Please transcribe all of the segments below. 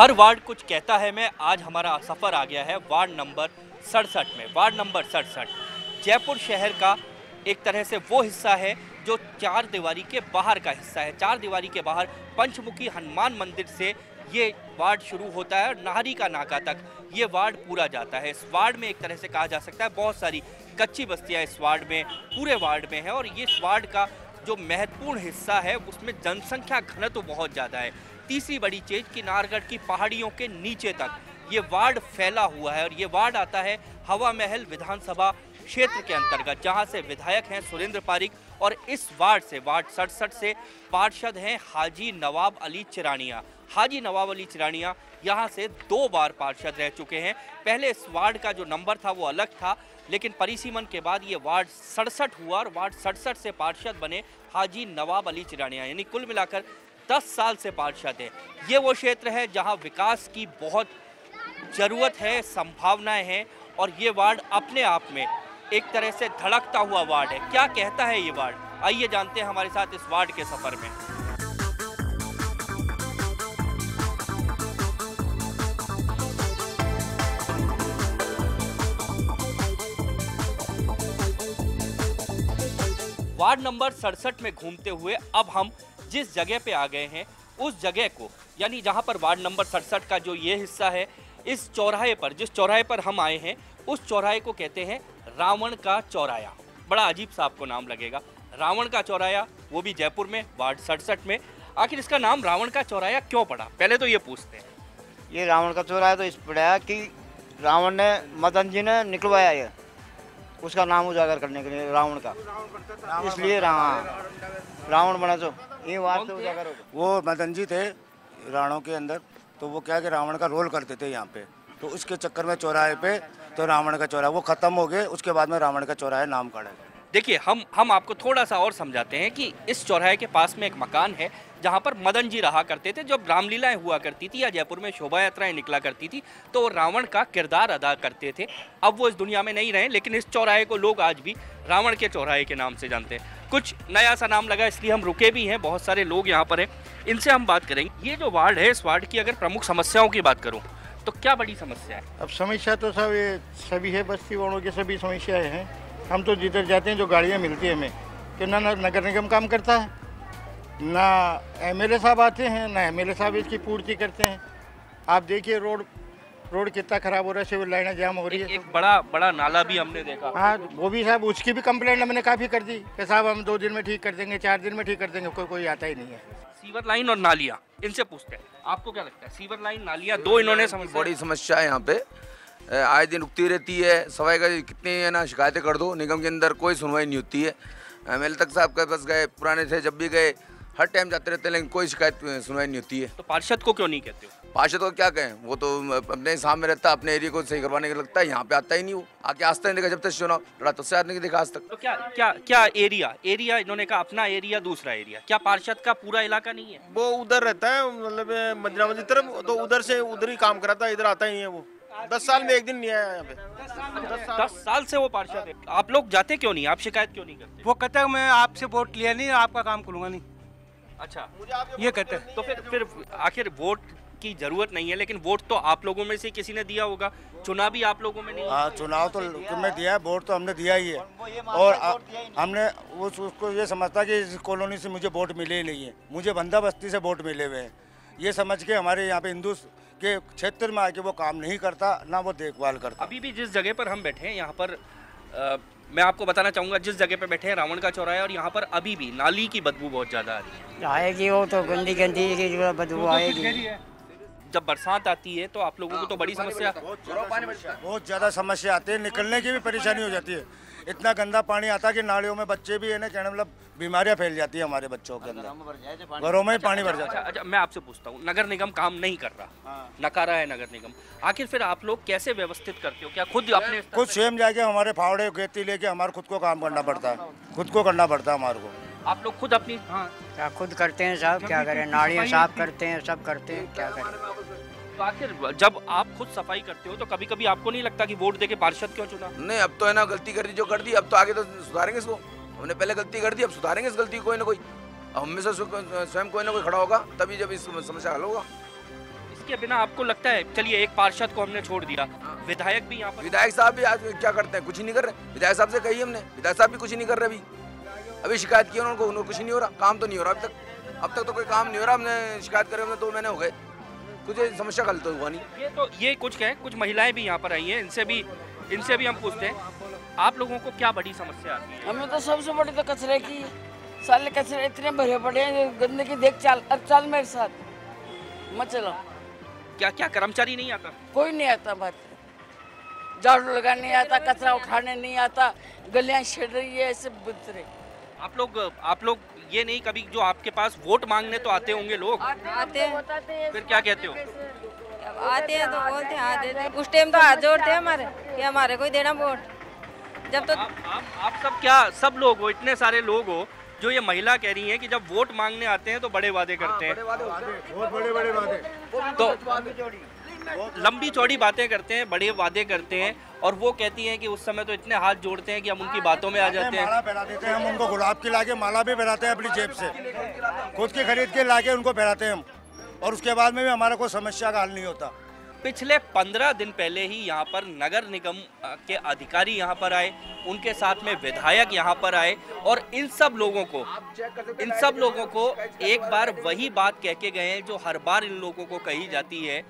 हर ward कुछ कहता है। मैं आज हमारा सफ़र आ गया है वार्ड नंबर 67 में। वार्ड नंबर 67 जयपुर शहर का एक तरह से वो हिस्सा है जो चार दीवारी के बाहर का हिस्सा है। चार दीवारी के बाहर पंचमुखी हनुमान मंदिर से ये वार्ड शुरू होता है और नाहरी का नाका तक ये वार्ड पूरा जाता है। इस वार्ड में एक तरह से कहा जा सकता है बहुत सारी कच्ची बस्तियां इस वार्ड में, पूरे वार्ड में है। और ये इस वार्ड का जो महत्वपूर्ण हिस्सा है उसमें जनसंख्या घनत्व बहुत ज़्यादा है। तीसरी बड़ी चीज कि नाहरगढ़ की पहाड़ियों के नीचे तक ये वार्ड फैला हुआ है और ये वार्ड आता है हवा महल विधानसभा क्षेत्र के अंतर्गत, जहां से विधायक हैं सुरेंद्र पारिक और इस वार्ड से, वार्ड 67 से पार्षद हैं हाजी नवाब अली चिरानिया। हाजी नवाब अली चिरानिया यहां से 2 बार पार्षद रह चुके हैं। पहले इस वार्ड का जो नंबर था वो अलग था, लेकिन परिसीमन के बाद ये वार्ड 67 हुआ और वार्ड 67 से पार्षद बने हाजी नवाब अली चिरानिया। यानी कुल मिलाकर 10 साल से पार्षद है। ये वो क्षेत्र है जहां विकास की बहुत ज़रूरत है, संभावनाएं हैं और ये वार्ड अपने आप में एक तरह से धड़कता हुआ वार्ड है। क्या कहता है ये वार्ड, आइए जानते हैं हमारे साथ इस वार्ड के सफर में। वार्ड नंबर 67 में घूमते हुए अब हम जिस जगह पे आ गए हैं उस जगह को, यानी जहां पर वार्ड नंबर 67 का जो ये हिस्सा है, इस चौराहे पर, जिस चौराहे पर हम आए हैं उस चौराहे को कहते हैं रावण का चौराया। बड़ा अजीब सा आपको नाम लगेगा, रावण का चौराया, वो भी जयपुर में वार्ड 67 में। आखिर इसका नाम रावण का चौराया क्यों पड़ा, पहले तो ये पूछते हैं। ये रावण का चौराया तो इस पड़ा कि रावण ने, मदन जी ने निकलवाया ये, उसका नाम उजागर करने के लिए रावण का, इसलिए रावण बना। तो ये बात तो उजागर हो। वो मदन जी थे राणों के अंदर, तो वो क्या कि रावण का रोल करते थे यहाँ पे, तो उसके चक्कर में चौराहे पे तो रावण का चौराहा वो खत्म हो गए, उसके बाद में रावण का चौराहा नाम काढ़ा गया। देखिए हम आपको थोड़ा सा और समझाते हैं कि इस चौराहे के पास में एक मकान है जहां पर मदन जी रहा करते थे। जब रामलीलाएं हुआ करती थी या जयपुर में शोभा यात्राएं निकला करती थी तो रावण का किरदार अदा करते थे। अब वो इस दुनिया में नहीं रहे, लेकिन इस चौराहे को लोग आज भी रावण के चौराहे के नाम से जानते हैं। कुछ नया सा नाम लगा इसलिए हम रुके भी हैं, बहुत सारे लोग यहाँ पर हैं, इनसे हम बात करेंगे। ये जो वार्ड है, इस वार्ड की अगर प्रमुख समस्याओं की बात करूँ तो क्या बड़ी समस्या है? अब समस्या तो सब ये सभी है, बस्ती वालों की सभी समस्याएं हैं। हम तो जिधर जाते हैं जो गाड़ियां मिलती है हमें, कि ना नगर निगम काम करता है, ना एमएलए साहब आते हैं, ना एमएलए साहब इसकी पूर्ति करते हैं। आप देखिए रोड कितना खराब हो रहा है, सिविल लाइनें जाम हो रही है। एक बड़ा नाला भी हमने देखा। हाँ, वो भी साहब, उसकी भी कंप्लेंट हमने काफ़ी कर दी कि साहब हम 2 दिन में ठीक कर देंगे, 4 दिन में ठीक कर देंगे, कोई आता ही नहीं है। सीवर लाइन और नालियाँ, इनसे पूछते हैं आपको क्या लगता है? सीवर लाइन, नालियाँ, दो इन्होंने बड़ी समस्या है यहाँ पे, आए दिन उगती रहती है। सफाई का कितनी है ना, शिकायतें कर दो, निगम के अंदर कोई सुनवाई नहीं होती है। एमएलए तक साहब के पास गए, पुराने थे जब भी गए, हर टाइम जाते रहते हैं, लेकिन कोई शिकायत सुनवाई नहीं होती है। तो पार्षद को क्यों नहीं कहते हो? पार्षद को क्या कहें, वो तो अपने सामने रहता है, अपने एरिया को सही करवाने के लगता है, यहाँ पे आता ही नहीं। वो आके आस्ता नहीं देखा जब तक चुनाव लड़ा, तब से आदमी देखा आज तक। तो क्या एरिया इन्होंने कहा अपना एरिया दूसरा एरिया, क्या पार्षद का पूरा इलाका नहीं है? वो उधर रहता है, मतलब मंजरावती की तरफ, तो उधर से उधर ही काम कराता है, इधर आता ही नहीं है। वो 10 साल में एक दिन नहीं आया यहाँ पे। 10 साल से वो पार्षद है। आप लोग जाते क्यों नहीं, आप शिकायत क्यों नहीं करते? वो कहता है मैं आपसे वोट लिया नहीं, आपका काम करूँगा नहीं। अच्छा, ये कहते हैं। तो फिर आखिर वोट की जरूरत नहीं है, लेकिन वोट तो आप लोगों में से किसी ने दिया होगा, चुनाव भी आप लोगों में नहीं? हाँ, चुनाव तो तुमने दिया है, वोट तो हमने दिया ही है। और हमने उसको ये समझता कि इस कॉलोनी से मुझे वोट मिले ही नहीं है, मुझे बंदा बस्ती से वोट मिले हुए हैं, ये समझ के हमारे यहाँ पे हिंदू के क्षेत्र में आके वो काम नहीं करता, ना वो देखभाल करता। अभी भी जिस जगह पर हम बैठे हैं यहाँ पर मैं आपको बताना चाहूँगा, जिस जगह पे बैठे हैं रावण का चौराहा, और यहाँ पर अभी भी नाली की बदबू बहुत ज़्यादा आ रही है। आएगी वो तो गंदी बदबू आएगी। जब बरसात आती है तो आप लोगों को तो बड़ी समस्या, बहुत ज़्यादा समस्या आती है, निकलने की भी परेशानी हो जाती है। इतना गंदा पानी आता है कि नालियों में बच्चे भी है ना, कहने मतलब बीमारियां फैल जाती है हमारे बच्चों के अंदर, घरों में ही पानी भर जाता है। अच्छा, मैं आपसे पूछता हूँ, नगर निगम काम नहीं कर रहा, नकारा है नगर निगम, आखिर फिर आप लोग कैसे व्यवस्थित करते हो? क्या खुद स्वयं जाके हमारे फावड़े खेती लेके हमारे खुद को काम करना पड़ता है, खुद को करना पड़ता है हमारे को। आप लोग खुद अपनी? हाँ, क्या खुद करते हैं साहब, क्या करें, नालियाँ साफ करते हैं, सब करते हैं, क्या करें। तो आखिर जब आप खुद सफाई करते हो तो कभी कभी आपको नहीं लगता कि वोट देके पार्षद क्यों चुना? नहीं, अब तो है ना, गलती कर दी जो कर दी, अब तो आगे तो सुधारेंगे इसको। हमने पहले गलती कर दी, अब सुधारेंगे इस गलती कोई ना कोई। अब हम में से स्वयं कोई ना कोई खड़ा होगा, तभी जब इस समस्या हल होगा। इसके बिना आपको लगता है, चलिए एक पार्षद को हमने छोड़ दिया, विधायक भी यहाँ पर, विधायक साहब भी आज क्या करते हैं, कुछ ही नहीं कर रहे। विधायक साहब से कही हमने, विधायक साहब भी कुछ नहीं कर रहे। अभी शिकायत की उनको, कुछ नहीं हो रहा, काम तो नहीं हो रहा अब तक तो कोई काम नहीं हो रहा। हमने शिकायत करे, हमने 2 महीने हो गए, कुछ समस्या हल तो हुआ नहीं। ये कुछ महिलाएं भी यहाँ पर आई हैं, इनसे भी हम पूछते हैं, आप लोगों को क्या बड़ी समस्या आती है? हमें तो सबसे बड़ी तो कचरे की, साले कचरे इतने भरे पड़े हैं, गंदगी देख चल मेरे साथ मत चलो। क्या कर्मचारी नहीं आता? कोई नहीं आता, बात झाड़ू लगाने नहीं आता, कचरा उठाने नहीं आता, गलियां छिड़ रही है ऐसे बुतरे। आप लोग ये नहीं कभी, जो आपके पास वोट मांगने तो आते होंगे लोग, आते हैं, फिर क्या कहते हो? आते हैं तो बोलते हैं आ देते, उस टाइम तो हाथ जोड़ते हैं हमारे कि हमारे को दे देना वोट। जब तो आप सब क्या सब लोग हो, इतने सारे लोग हो, जो ये महिला कह रही है कि जब वोट मांगने आते हैं तो बड़े वादे करते हैं, बहुत बड़े वादे, तो लंबी चौड़ी बातें करते हैं, बड़े वादे करते हैं, और वो कहती हैं कि उस समय तो इतने हाथ जोड़ते हैं कि हम उनकी बातों में आ जाते हैं। माला पहना देते हैं हम उनको, गुलाब की लाके माला भी पहनाते हैं अपनी जेब से, खुद की खरीद के लाके उनको पहनाते हैं हम, और उसके बाद में भी हमारा कोई समस्या का हल नहीं होता। पिछले 15 दिन पहले ही यहाँ पर नगर निगम के अधिकारी यहाँ पर आए, उनके साथ में विधायक यहाँ पर आए, और इन सब लोगों को एक बार वही बात कह के गए हैं जो हर बार इन लोगों को कही जाती है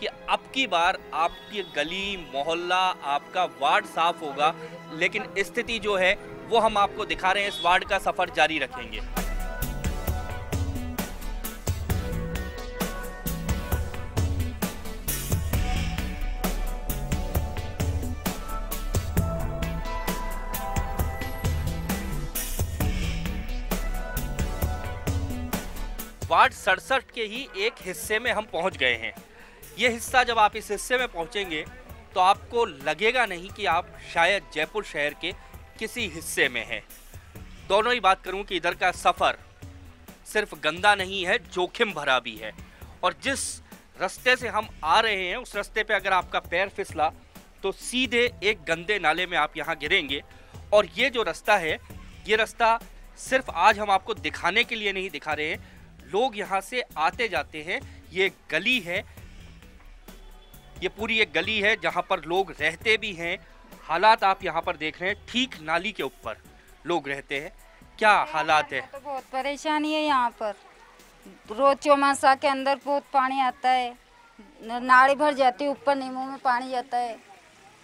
कि अब की बार आपकी गली मोहल्ला आपका वार्ड साफ होगा। लेकिन स्थिति जो है वो हम आपको दिखा रहे हैं, इस वार्ड का सफर जारी रखेंगे। वार्ड 67 के ही एक हिस्से में हम पहुंच गए हैं। ये हिस्सा, जब आप इस हिस्से में पहुंचेंगे तो आपको लगेगा नहीं कि आप शायद जयपुर शहर के किसी हिस्से में हैं। दोनों ही बात करूं कि इधर का सफ़र सिर्फ गंदा नहीं है, जोखिम भरा भी है। और जिस रास्ते से हम आ रहे हैं उस रास्ते पे अगर आपका पैर फिसला तो सीधे एक गंदे नाले में आप यहाँ गिरेंगे। और ये जो रास्ता है, ये रास्ता सिर्फ आज हम आपको दिखाने के लिए नहीं दिखा रहे हैं, लोग यहाँ से आते जाते हैं। ये गली है, ये पूरी एक गली है जहाँ पर लोग रहते भी हैं। हालात आप यहाँ पर देख रहे हैं, ठीक नाली के ऊपर लोग रहते हैं। क्या हालात है? तो बहुत परेशानी है यहाँ पर, रोज चौमासा के अंदर बहुत पानी आता है, नाली भर जाती है, ऊपर नींबू में पानी जाता है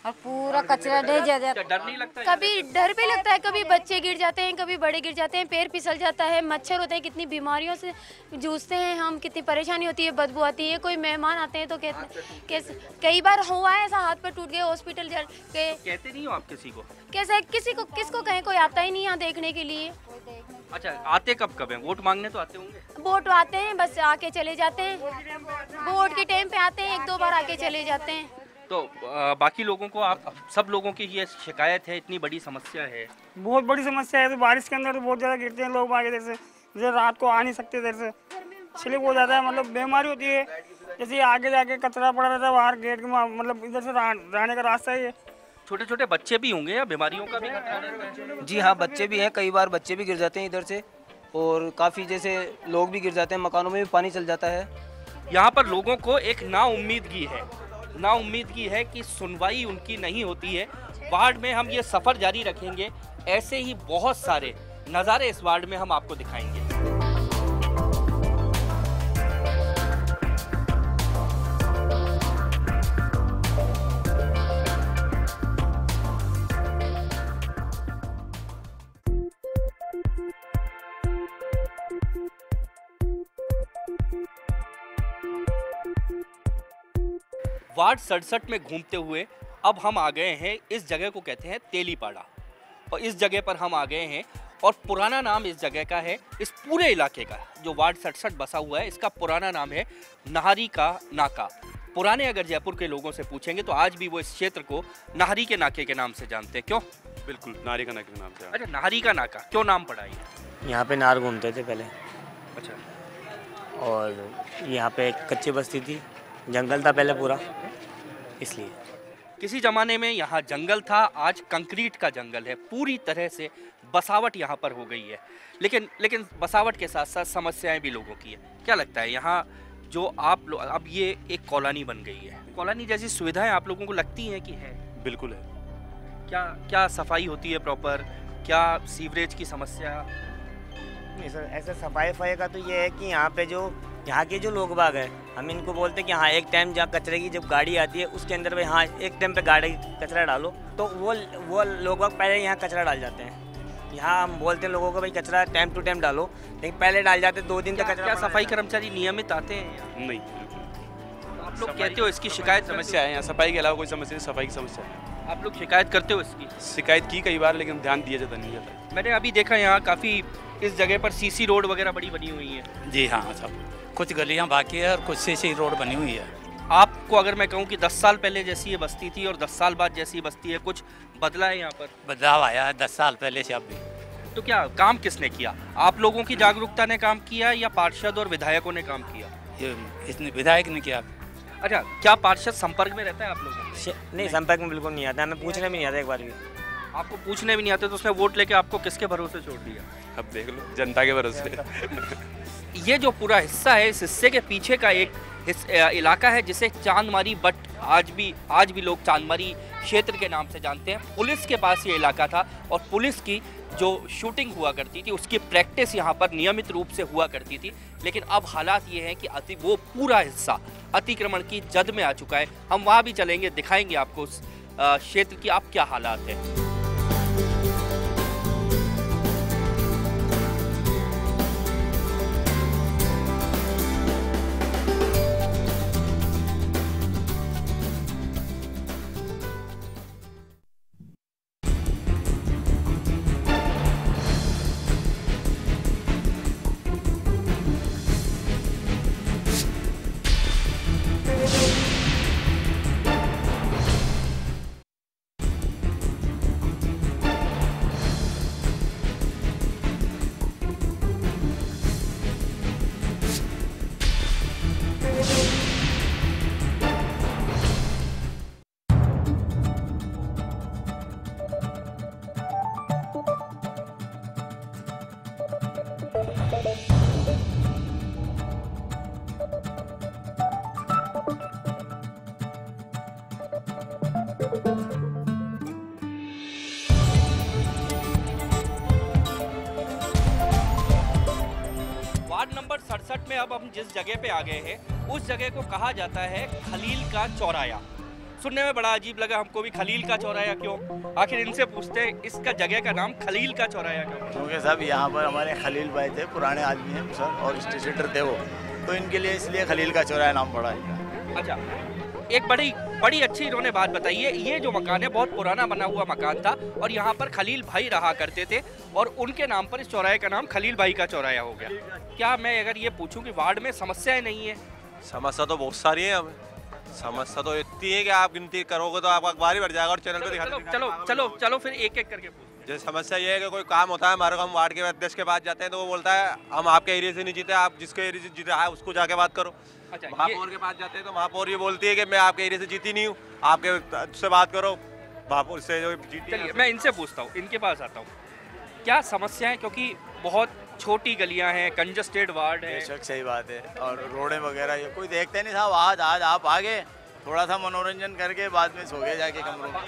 और पूरा कचरा ढेर जाता है। डर नहीं लगता? कभी डर भी लगता है, कभी बच्चे गिर जाते हैं, कभी बड़े गिर जाते हैं, पैर फिसल जाता है, मच्छर होते हैं, कितनी बीमारियों से जूझते हैं हम, कितनी परेशानी होती है, बदबू आती है। कोई मेहमान आते हैं तो कहते, कई बार हुआ है ऐसा, हाथ पर टूट गए, हॉस्पिटल जाके। कहते नहीं हो आप किसी को? कैसे किसको कहें, कोई आता ही नहीं यहाँ देखने के लिए। अच्छा, आते कब है? वोट मांगने तो आते होंगे? वोट आते हैं, बस आके चले जाते हैं, वोट के टाइम पे आते हैं, 1-2 बार आके चले जाते हैं। तो बाकी लोगों को, आप सब लोगों की ये शिकायत है, इतनी बड़ी समस्या है? बहुत बड़ी समस्या है। तो बारिश के अंदर तो बहुत ज़्यादा गिरते हैं लोग आगे, जैसे रात को आ नहीं सकते, इधर से स्लिप हो जाता है, मतलब बीमारी होती है। जैसे आगे जाके कचरा पड़ा रहता है बाहर गेट के, मतलब इधर से जाने का रास्ता है। छोटे छोटे बच्चे भी होंगे या बीमारियों का भी खतरा रहता है? जी हाँ, बच्चे भी हैं, कई बार बच्चे भी गिर जाते हैं इधर से, और काफ़ी जैसे लोग भी गिर जाते हैं, मकानों में भी पानी चल जाता है। यहाँ पर लोगों को एक नाउम्मीदगी है कि सुनवाई उनकी नहीं होती है। वार्ड में हम ये सफ़र जारी रखेंगे, ऐसे ही बहुत सारे नज़ारे इस वार्ड में हम आपको दिखाएंगे। वार्ड 67 में घूमते हुए अब हम आ गए हैं, इस जगह को कहते हैं तेलीपाड़ा, और इस जगह पर हम आ गए हैं। और पुराना नाम इस जगह का है, इस पूरे इलाके का जो वार्ड 67 बसा हुआ है, इसका पुराना नाम है नाहरी का नाका। पुराने अगर जयपुर के लोगों से पूछेंगे तो आज भी वो इस क्षेत्र को नाहरी के नाके के नाम से जानते हैं। क्यों? बिल्कुल, नाहरी का नाके के नाम से। अच्छा, नाहरी का नाका क्यों नाम पड़ा है? यहाँ पे नार घूमते थे पहले। अच्छा। और यहाँ पे कच्ची बस्ती थी, जंगल था पहले पूरा, इसलिए। किसी ज़माने में यहाँ जंगल था, आज कंक्रीट का जंगल है। पूरी तरह से बसावट यहाँ पर हो गई है, लेकिन बसावट के साथ साथ समस्याएं भी लोगों की है। क्या लगता है यहाँ जो आप लोग अब ये एक कॉलोनी बन गई है, कॉलोनी जैसी सुविधाएं आप लोगों को लगती हैं कि है? बिल्कुल है। क्या क्या सफाई होती है प्रॉपर? क्या सीवरेज की समस्या? नहीं सर, ऐसा सफाई का तो ये है कि यहाँ पे जो यहाँ के जो लोग बाग हैं, हम इनको बोलते हैं कि हाँ एक टाइम जहाँ कचरे की जब गाड़ी आती है उसके अंदर भाई हाँ एक टाइम पे गाड़ी कचरा डालो, तो वो लोग बाग पहले यहाँ कचरा डाल जाते हैं। यहाँ हम बोलते हैं लोगों को भाई कचरा टाइम टू टाइम डालो, लेकिन पहले डाल जाते 2 दिन तक कचरा। क्या सफाई कर्मचारी नियमित आते हैं? नहीं। आप लोग कहते हो इसकी शिकायत समस्या है यहाँ, सफाई के अलावा कोई समस्या नहीं, सफाई की समस्या है। आप लोग शिकायत करते हो इसकी? शिकायत की कई बार, लेकिन ध्यान दिया जाता नहीं जाता। मैंने अभी देखा यहाँ काफ़ी इस जगह पर सीसी रोड वगैरह बड़ी बनी हुई है। जी हाँ सब, कुछ गलियाँ बाकी है और कुछ सीसी रोड बनी हुई है। आपको अगर मैं कहूँ कि 10 साल पहले जैसी ये बस्ती थी और 10 साल बाद जैसी बस्ती है, कुछ बदला है यहाँ पर? बदलाव आया है 10 साल पहले से अब भी। तो क्या काम किसने किया? आप लोगों की जागरूकता ने काम किया या पार्षद और विधायकों ने काम किया? ये इसने विधायक ने किया। अच्छा, क्या पार्षद संपर्क में रहता है आप लोगों से? नहीं, संपर्क में बिल्कुल नहीं आता, हमें पूछने भी नहीं आता एक बार भी। आपको पूछने भी नहीं आते तो उसने वोट लेके आपको किसके भरोसे छोड़ दिया? अब देख लो, जनता के भरोसे। ये जो पूरा हिस्सा है, इस हिस्से के पीछे का एक इलाका है जिसे चांदमारी बट आज भी लोग चांदमारी क्षेत्र के नाम से जानते हैं। पुलिस के पास ये इलाका था और पुलिस की जो शूटिंग हुआ करती थी उसकी प्रैक्टिस यहाँ पर नियमित रूप से हुआ करती थी। लेकिन अब हालात ये हैं कि वो पूरा हिस्सा अतिक्रमण की जद में आ चुका है। हम वहाँ भी चलेंगे, दिखाएंगे आपको उस क्षेत्र की अब क्या हालात है। वार्ड नंबर 67 में अब हम जिस जगह पे आ गए हैं उस जगह को कहा जाता है खलील का चौराया। सुनने में बड़ा अजीब लगा हमको भी, खलील का चौराया क्यों? आखिर इनसे पूछते हैं इसका जगह का नाम खलील का चौराया क्यों? क्योंकि साहब यहाँ पर हमारे खलील भाई थे, पुराने आदमी हैं सर, और स्टेशनर थे वो, तो इनके लिए इसलिए खलील का चौराया नाम पड़ा है। अच्छा, एक बड़ी अच्छी इन्होंने बात बताई है। ये जो मकान है बहुत पुराना बना हुआ मकान था और यहाँ पर खलील भाई रहा करते थे और उनके नाम पर इस चौराहे का नाम खलील भाई का चौराया हो गया। क्या मैं अगर ये पूछूं कि वार्ड में समस्याएं नहीं है? समस्या तो बहुत सारी है, हमें समस्या तो इतनी है कि आप गिनती करोगे तो आपका अखबार ही भर जाएगा और चैनल पे दिखा। चलो फिर एक एक करके पूछ। जैसे समस्या ये है कि कोई काम होता है हमारे को, हम वार्ड के अध्यक्ष के पास जाते हैं तो वो बोलता है हम आपके एरिया से नहीं जीते, आप जिसके एरिया से जीता है उसको जाके बात करो। अच्छा, महापौर के पास जाते हैं तो महापौर ये बोलती है कि मैं आपके एरिया से जीती नहीं हूँ, आपके से बात करो महापौर से जो जीती। चलिए मैं इनसे पूछता हूँ, इनके पास आता हूँ, क्या समस्या है? क्योंकि बहुत छोटी गलियां हैं, कंजस्टेड वार्ड है। बेशक सही बात है, और रोडें वगैरह ये कोई देखते नहीं साहब। आज आप आगे थोड़ा सा मनोरंजन करके बाद में सो गए जाके कमरों में।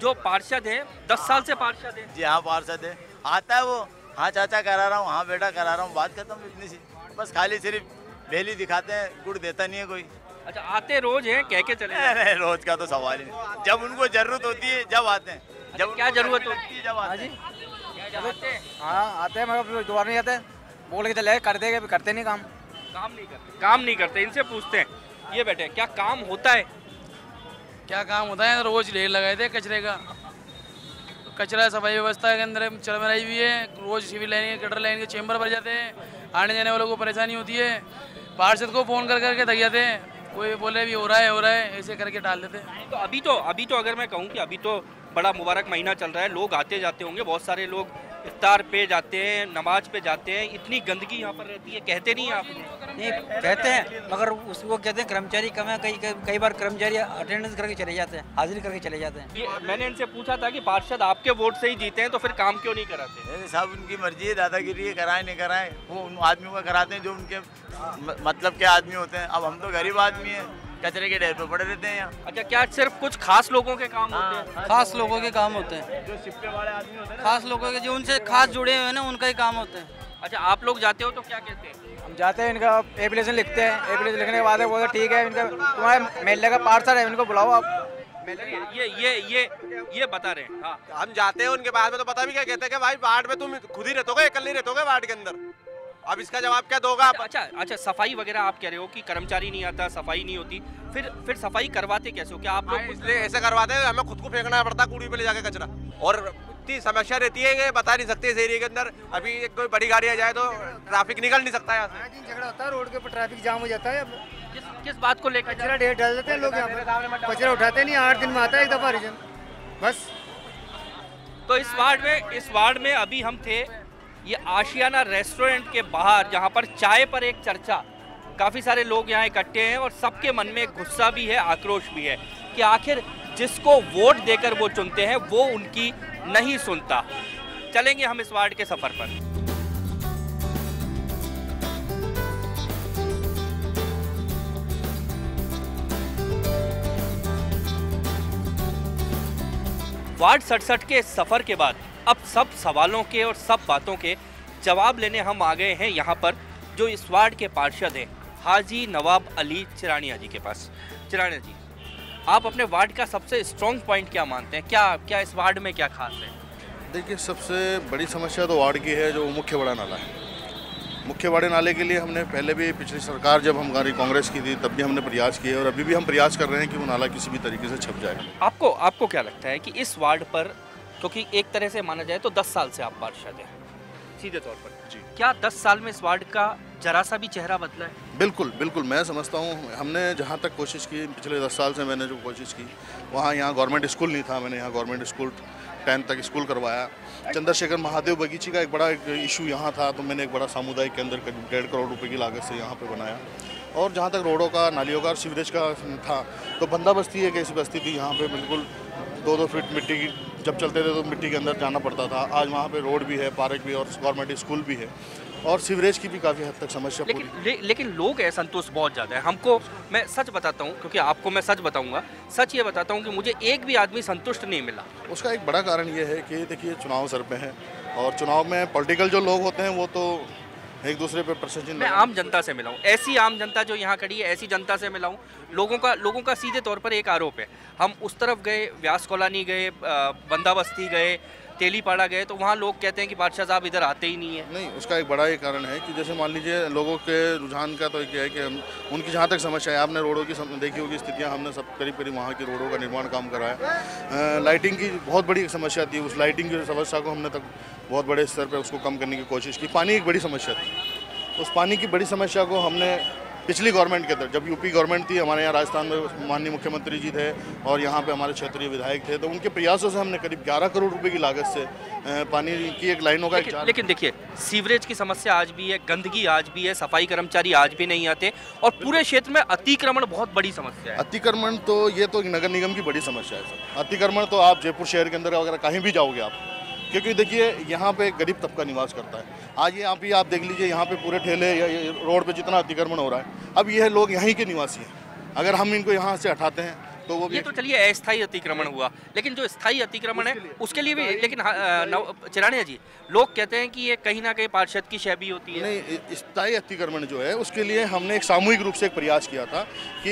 जो पार्षद है 10 साल से पार्षद है। जी हाँ, पार्षद है, आता है वो, हाँ चाचा करा रहा हूँ, हाँ बेटा करा रहा हूँ, बात खत्म इतनी सी। बस खाली सिर्फ बेली दिखाते हैं, गुड़ देता नहीं है कोई। अच्छा, आते रोज हैं, कह के चले? नहीं, रोज का तो सवाल ही नहीं, जब उनको जरूरत होती है जब आते हैं। जब क्या जरूरत होती है जब आते हैं? हाँ आते हैं, मगर दोबारा नहीं आते, बोल के चले कर देंगे, करते नहीं काम नहीं करते। इनसे पूछते हैं, ये बेटे क्या काम होता है? क्या काम होता है? रोज ढेर लगाए थे कचरे का, कचरा सफाई व्यवस्था के अंदर चल रही हुई है। रोज सिविल लाइन के, गटर लाइन के चेंबर भर जाते हैं, आने जाने वालों को परेशानी होती है। पार्षद को फ़ोन कर करके थक जाते हैं, कोई बोले भी हो रहा है ऐसे करके डाल देते हैं। तो अभी तो अगर मैं कहूँ कि अभी तो बड़ा मुबारक महीना चल रहा है, लोग आते जाते होंगे, बहुत सारे लोग इफ्तार पे जाते हैं, नमाज पे जाते हैं, इतनी गंदगी यहाँ पर रहती है, कहते नहीं आप? नहीं कहते हैं, मगर उसको कहते हैं कर्मचारी कम है। कई बार कर्मचारी अटेंडेंस करके चले जाते हैं, हाजिरी करके चले जाते हैं। ये मैंने इनसे पूछा था कि पार्षद आपके वोट से ही जीते हैं तो फिर काम क्यों नहीं कराते? साहब उनकी मर्जी है, दादागिरी है, कराएं नहीं कराएं, वो उन आदमियों का कराते हैं जो उनके मतलब के आदमी होते हैं। अब हम तो गरीब आदमी हैं, कचरे के ढेर पे पड़े रहते हैं यहाँ। अच्छा, क्या सिर्फ कुछ खास लोगों के काम होते हैं? खास लोगों के काम होते हैं, जो सिप्पे वाले आदमी होते हैं, खास लोगों के जो उनसे खास जुड़े हुए हैं ना, उनका ही काम होते हैं। अच्छा, आप लोग जाते हो तो क्या कहते हैं? हम जाते हैं, इनका एप्लीकेशन लिखते हैं, एप्लीकेशन लिखने के बाद वो तो ठीक है, इनका तुम्हारे मेले का पार्षद है, इनको बुलाओ आप। ये बता रहे हैं। हाँ। हम जाते हैं उनके बाद में तो पता भी क्या कहते हैं कि भाई वार्ड में तुम खुद ही रहते, अकेले रहते वार्ड के अंदर। अब इसका जवाब क्या दोगा आप? अच्छा, सफाई वगैरह आप कह रहे हो कि कर्मचारी नहीं आता, सफाई नहीं होती, फिर सफाई करवाते कैसे हो? क्या आप लोग इसलिए ऐसे करवाते हैं, हमें खुद को फेंकना पड़ता कूड़ी पे ले जाके कचरा, और इतनी समस्या रहती है कि बता नहीं सकते इस एरिया के अंदर। अभी एक कोई बड़ी गाड़ी आ जाए तो ट्रैफिक निकल नहीं सकता यहाँ से। झगड़ा होता है, रोड के ऊपर ट्रैफिक जाम हो जाता है। किस बात को लेकर? कचरा ढेर डाल देते हैं लोग यहाँ पे, कचरा उठाते नहीं, 8 दिन में आता है एक दफा रीजन बस। तो इस वार्ड में अभी हम थे, ये आशियाना रेस्टोरेंट के बाहर, जहाँ पर चाय पर एक चर्चा, काफ़ी सारे लोग यहाँ इकट्ठे हैं और सबके मन में गुस्सा भी है, आक्रोश भी है कि आखिर जिसको वोट देकर वो चुनते हैं वो उनकी नहीं सुनता। चलेंगे हम इस वार्ड के सफर पर। वार्ड 67 के सफर के बाद अब सब सवालों के और सब बातों के जवाब लेने हम आ गए हैं यहाँ पर, जो इस वार्ड के पार्षद हैं हाजी नवाब अली चिरानिया जी के पास। चिरानिया जी, आप अपने वार्ड का सबसे स्ट्रॉन्ग पॉइंट क्या मानते हैं? क्या इस वार्ड में क्या खास है? देखिए, सबसे बड़ी समस्या तो वार्ड की है जो मुख्य बड़ा नाला है। मुख्य बड़े नाले के लिए हमने पहले भी, पिछली सरकार जब हमारी कांग्रेस की थी तब भी हमने प्रयास किए और अभी भी हम प्रयास कर रहे हैं कि वो नाला किसी भी तरीके से छप जाए। आपको क्या लगता है कि इस वार्ड पर, क्योंकि एक तरह से माना जाए तो 10 साल से आप पार्षद हैं सीधे तौर पर जी, क्या 10 साल में इस वार्ड का जरा सा भी चेहरा बदला है? बिल्कुल, मैं समझता हूँ। हमने जहाँ तक कोशिश की, पिछले 10 साल से मैंने जो कोशिश की, वहाँ यहाँ गवर्नमेंट स्कूल नहीं था, मैंने यहाँ गवर्नमेंट स्कूल 10 तक स्कूल करवाया। चंद्रशेखर महादेव बगीची का एक बड़ा इशू यहाँ था, तो मैंने एक बड़ा सामुदायिक केंद्र करीब 1.5 करोड़ रुपए की लागत से यहाँ पे बनाया। और जहाँ तक रोडों का, नालियों का और सीवरेज का था, तो बंदा बस्ती एक ऐसी बस्ती थी यहाँ पे बिल्कुल 2-2 फीट मिट्टी की, जब चलते थे तो मिट्टी के अंदर जाना पड़ता था। आज वहाँ पे रोड भी है, पार्क भी है और गवर्नमेंट स्कूल भी है, और सीवरेज की भी काफ़ी हद तक समस्या लेकिन लोग असंतुष्ट बहुत ज़्यादा है। हमको, मैं सच बताता हूँ, क्योंकि आपको मैं सच बताऊँगा, सच ये बताता हूँ कि मुझे एक भी आदमी संतुष्ट नहीं मिला। उसका एक बड़ा कारण ये है कि देखिए, चुनाव सर पे है और चुनाव में पॉलिटिकल जो लोग होते हैं वो तो एक दूसरे पे प्रश्न। मैं आम जनता से मिला हूँ, ऐसी आम जनता जो यहाँ खड़ी है, ऐसी जनता से मिला हूँ। लोगों का सीधे तौर पर एक आरोप है, हम उस तरफ गए, व्यास कॉलोनी गए, बंदाबस्ती गए, तेलीपाड़ा गए, तो वहाँ लोग कहते हैं कि बादशाह साहब इधर आते ही नहीं है। नहीं, उसका एक बड़ा ये कारण है कि जैसे मान लीजिए, लोगों के रुझान का तो क्या है कि उनकी जहाँ तक समस्या है, आपने रोडों की देखी होगी स्थितियाँ, हमने सब करीब वहाँ की रोडों का निर्माण काम कराया। लाइटिंग की बहुत बड़ी समस्या थी, उस लाइटिंग की समस्या को हमने तक बहुत बड़े स्तर पर उसको कम करने की कोशिश की। पानी एक बड़ी समस्या थी, उस पानी की बड़ी समस्या को हमने पिछली गवर्नमेंट के अंदर, जब यूपी गवर्नमेंट थी, हमारे यहाँ राजस्थान में माननीय मुख्यमंत्री जी थे और यहाँ पे हमारे क्षेत्रीय विधायक थे, तो उनके प्रयासों से हमने करीब 11 करोड़ रुपए की लागत से पानी की एक लाइनों का लेकिन देखिए, सीवरेज की समस्या आज भी है, गंदगी आज भी है, सफाई कर्मचारी आज भी नहीं आते, और पूरे क्षेत्र में अतिक्रमण बहुत बड़ी समस्या है। अतिक्रमण तो ये तो नगर निगम की बड़ी समस्या है सर। अतिक्रमण तो आप जयपुर शहर के अंदर अगर कहीं भी जाओगे आप, क्योंकि देखिए यहाँ पे गरीब तबका निवास करता है। आज यहाँ पे आप देख लीजिए, यहाँ पे पूरे ठेले या रोड पे जितना अतिक्रमण हो रहा है, अब यह लोग यहीं के निवासी हैं। अगर हम इनको यहाँ से हटाते हैं तो वो भी, ये तो चलिए अस्थायी अतिक्रमण हुआ, लेकिन जो स्थायी अतिक्रमण है उसके लिए भी, लेकिन चिरानिया जी, लोग कहते हैं कि ये कहीं ना कहीं पार्षद की शैबी होती है। नहीं, स्थायी अतिक्रमण जो है उसके लिए हमने एक सामूहिक रूप से एक प्रयास किया था कि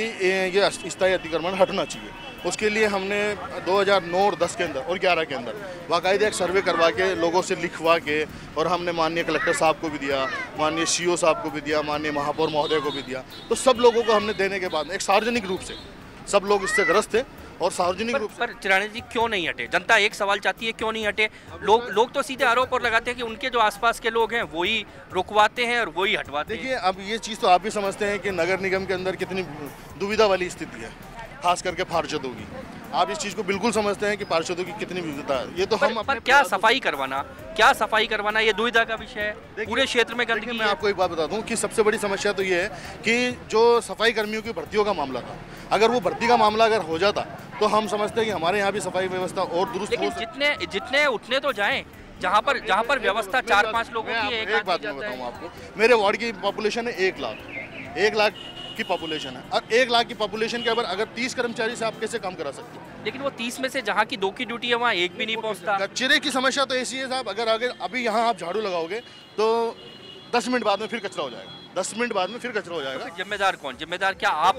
ये स्थायी अतिक्रमण हटना चाहिए। उसके लिए हमने 2009 और 10 के अंदर और 11 के अंदर बाकायदा एक सर्वे करवा के, लोगों से लिखवा के, और हमने माननीय कलेक्टर साहब को भी दिया, माननीय सीओ साहब को भी दिया, माननीय महापौर महोदय को भी दिया। तो सब लोगों को हमने देने के बाद एक सार्वजनिक रूप से सब लोग इससे ग्रस्त थे और सार्वजनिक रूप से। पर चिरानिया जी, क्यों नहीं हटे? जनता एक सवाल चाहती है, क्यों नहीं हटे? लोग तो सीधे आरोप और लगाते हैं कि उनके जो आसपास के लोग हैं वही रुकवाते हैं और वही हटवाते हैं। देखिए, अब ये चीज़ तो आप भी समझते हैं कि नगर निगम के अंदर कितनी दुविधा वाली स्थिति है। खास करके पार्षदों की। आप इस चीज़ को बिल्कुल समझते हैं कि पार्षदों की कितनी विविधता है। ये तो हम पर क्या सफाई करवाना ये दुविधा का विषय है। पूरे क्षेत्र में गंदगी। मैं आपको एक बात बता दूं कि सबसे बड़ी समस्या तो ये है कि जो सफाई कर्मियों की भर्तियों का मामला था, अगर वो भर्ती का मामला अगर हो जाता तो हम समझते हैं कि हमारे यहाँ भी सफाई व्यवस्था और दुरुस्त हो सकती। जितने उठने तो जाएं, जहाँ पर व्यवस्था 4-5 लोगों की है। एक बात मैं बताऊँ आपको, मेरे वार्ड की पॉपुलेशन है 1 लाख की पॉपुलेशन है। अब 1 लाख की पॉपुलेशन के अगर 30 कर्मचारी से आप कैसे काम करा सकते हो? लेकिन वो 30 में से जहाँ की 2 की ड्यूटी है वहाँ 1 भी नहीं पहुँचता। कचरे की समस्या तो ऐसी है साहब, अगर अभी यहाँ आप झाड़ू लगाओगे तो 10 मिनट बाद में फिर कचरा हो जाएगा। 10 मिनट बाद में फिर कचरा हो जाएगा। तो जिम्मेदार कौन? जिम्मेदार क्या आप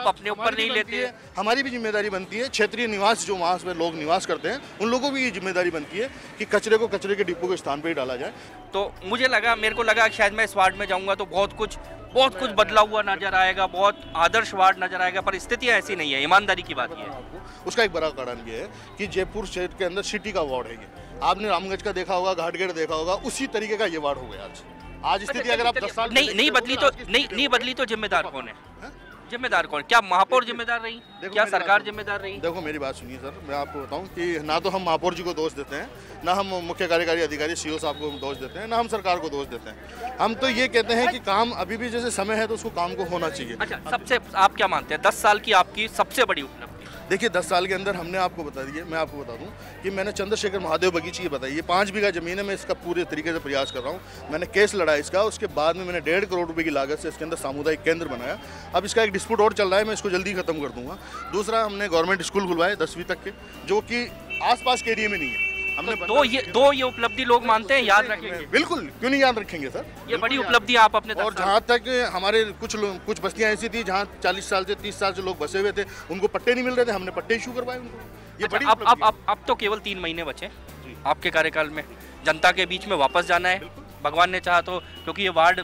अपने ऊपर नहीं लेते? हमारी भी जिम्मेदारी बनती है। क्षेत्रीय निवास जो वहाँ पे लोग निवास करते हैं उन लोगों की ये जिम्मेदारी बनती है कि कचरे को कचरे के डिब्बों के स्थान पर ही डाला जाए। तो मेरे को लगा शायद मैं इस वार्ड में जाऊँगा तो बहुत कुछ बदला हुआ नजर आएगा, बहुत आदर्श वार्ड नजर आएगा, पर स्थितियाँ ऐसी नहीं है। ईमानदारी की बात ये है। उसका एक बड़ा कारण ये है कि जयपुर शहर के अंदर सिटी का वार्ड है ये। आपने रामगंज का देखा होगा, घाटगेट देखा होगा, उसी तरीके का ये वार्ड हो गया आज स्थिति। अगर आप 10 साल नहीं बदली तो जिम्मेदार कौन है? जिम्मेदार कौन? क्या महापौर जिम्मेदार रही? क्या सरकार जिम्मेदार रही? देखो मेरी बात सुनिए सर, मैं आपको बताऊं कि ना तो हम महापौर जी को दोष देते हैं, ना हम मुख्य कार्यकारी अधिकारी सीओ साहब को दोष देते हैं, ना हम सरकार को दोष देते हैं। हम तो ये कहते हैं कि काम अभी भी जैसे समय है तो उसको काम को होना चाहिए। अच्छा, सबसे आप क्या मानते हैं 10 साल की आपकी सबसे बड़ी उपलब्धि? देखिए 10 साल के अंदर हमने आपको बता दिए, मैं आपको बता दूं कि मैंने चंद्रशेखर महादेव बगीची की बताई, ये 5 बीघा ज़मीन है। मैं इसका पूरे तरीके से प्रयास कर रहा हूँ। मैंने केस लड़ा इसका, उसके बाद में मैंने 1.5 करोड़ रुपए की लागत से इसके अंदर सामुदायिक केंद्र बनाया। अब इसका एक डिस्प्यूट और चल रहा है, मैं इसको जल्दी खत्म कर दूंगा। दूसरा, हमने गवर्नमेंट स्कूल खुलवाए 10वीं तक के, जो कि आसपास के एरिया में नहीं है। हमने दो ये उपलब्धि लोग मानते हैं, याद रखेंगे? बिल्कुल, क्यों नहीं याद रखेंगे सर, ये बड़ी उपलब्धि आप अपने। और जहाँ तक हमारे कुछ बस्तियाँ ऐसी थी जहाँ 40 साल से 30 साल से लोग बसे हुए थे, उनको पट्टे नहीं मिल रहे थे, हमने पट्टे इशू करवाए उनको। ये बड़ी अब तो केवल 3 महीने बचे आपके कार्यकाल में, जनता के बीच में वापस जाना है। भगवान ने चाहा तो, क्योंकि ये वार्ड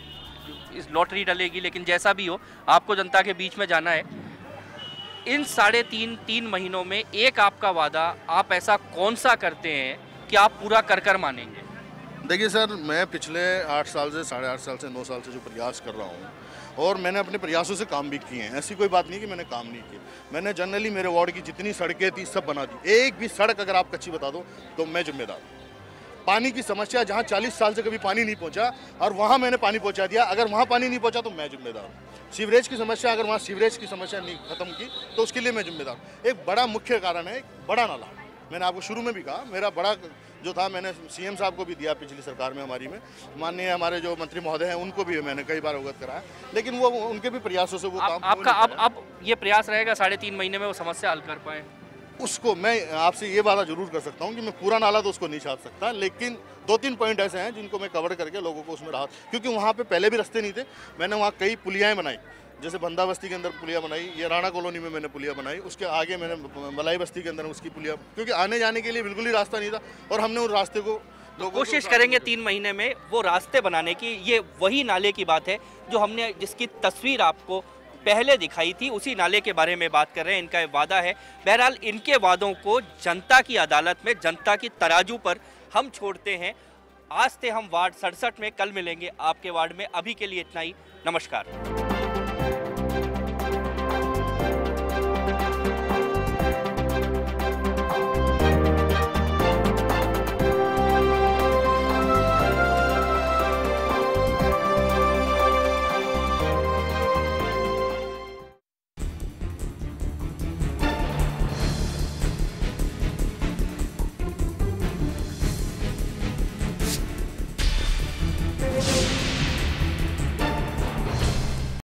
इस लॉटरी डलेगी, लेकिन जैसा भी हो आपको जनता के बीच में जाना है। इन 3.5 महीनों में एक आपका वादा आप ऐसा कौन सा करते हैं कि आप पूरा कर मानेंगे? देखिए सर, मैं पिछले 8 साल से 8.5 साल से 9 साल से जो प्रयास कर रहा हूँ, और मैंने अपने प्रयासों से काम भी किए हैं। ऐसी कोई बात नहीं कि मैंने काम नहीं किए। मैंने जनरली मेरे वार्ड की जितनी सड़कें थी सब बना दी। एक भी सड़क अगर आप कच्ची बता दो तो मैं जिम्मेदार हूँ। पानी की समस्या जहाँ 40 साल से कभी पानी नहीं पहुँचा और वहाँ मैंने पानी पहुँचा दिया, अगर वहाँ पानी नहीं पहुँचा तो मैं जिम्मेदार हूँ। सीवरेज की समस्या, अगर वहाँ सीवरेज की समस्या नहीं खत्म की तो उसके लिए मैं जिम्मेदार हूँ। एक बड़ा मुख्य कारण है, एक बड़ा नाला। मैंने आपको शुरू में भी कहा, मेरा बड़ा जो था मैंने सीएम साहब को भी दिया पिछली सरकार में हमारी में, माननीय हमारे जो मंत्री महोदय हैं उनको भी मैंने कई बार अवगत कराया, लेकिन वो उनके भी प्रयासों से वो काम आपका अब ये प्रयास रहेगा 3.5 महीने में वो समस्या हल कर पाए। उसको मैं आपसे ये वादा जरूर कर सकता हूँ कि मैं पूरा नाला तो उसको नहीं छाप सकता, लेकिन 2-3 पॉइंट ऐसे हैं जिनको मैं कवर करके लोगों को उसमें राहत, क्योंकि वहाँ पे पहले भी रास्ते नहीं थे। मैंने वहाँ कई पुलियाएँ बनाई, जैसे बंदा बस्ती के अंदर पुलिया बनाई, ये राणा कॉलोनी में मैंने पुलिया बनाई, उसके आगे मैंने मलाई बस्ती के अंदर उसकी पुलिया, क्योंकि आने जाने के लिए बिल्कुल ही रास्ता नहीं था, और हमने उस रास्ते को कोशिश करेंगे 3 महीने में वो रास्ते बनाने की। ये वही नाले की बात है जो हमने, जिसकी तस्वीर आपको पहले दिखाई थी, उसी नाले के बारे में बात कर रहे हैं। इनका वादा है। बहरहाल इनके वादों को जनता की अदालत में, जनता की तराजू पर हम छोड़ते हैं। आज थे हम वार्ड 67 में, कल मिलेंगे आपके वार्ड में। अभी के लिए इतना ही, नमस्कार।